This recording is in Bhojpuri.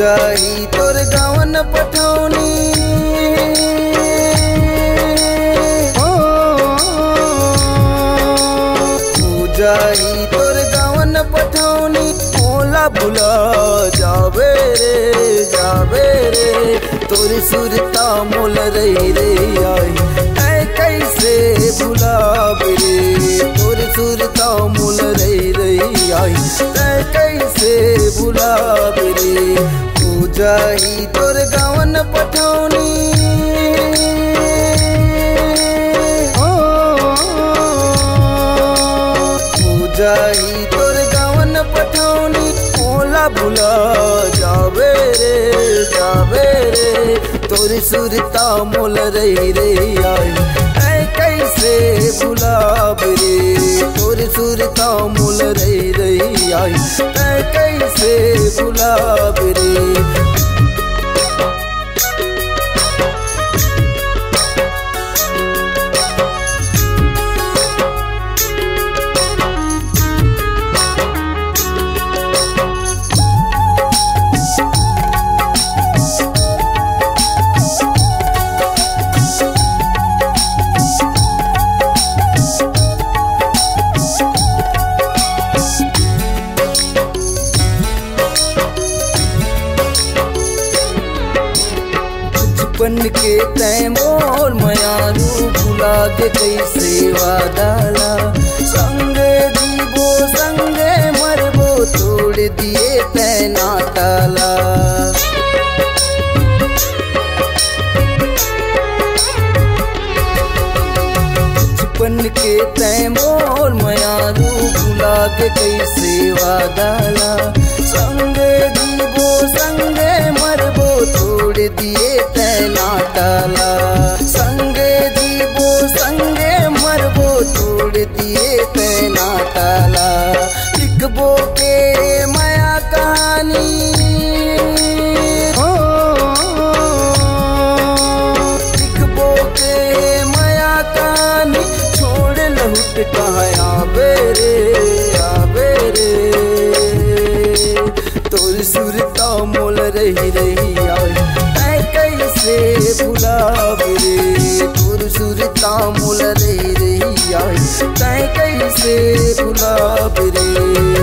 जाई तोर गावन पठौनी जाई तोर गावन पठौनी मोला भुला जावे रे तोर सुरता मोल रही रे आई ऐ कैसे भुलावे रे तोर सुरता मोल रही आई ऐ कैसे भुलावे रे तू जाई तोर गावन पठौनी जाई तोर गावन पठौनी मोला भुला जावे रे तोर सुरता मोल रही रे आई ऐ कैसे भुलावे रे तोर सुरता मोल रही आई ऐ कैसे भुलावे रे। बन के तय मोर मयारू भुला के कैसे वादाला संगे जीवो संगे मरबो तोड़ दिए तय नाताला बन के तय मोर मयारू भुला के कैसे वादाला संगे जीवो संगे मरबो तोड़ दिए नाताला संगे जीवो संगे मरबो तोड़ दिए ते नाताला लिखबो के माया कहानी लिखबो के माया कहानी छोड़ लहुट कहाँ आवे रे तोर सुरता मोल रही आई कैसे भुलावे रे तोर सुरता मोल रही आई तै कैसे भुलावे रे।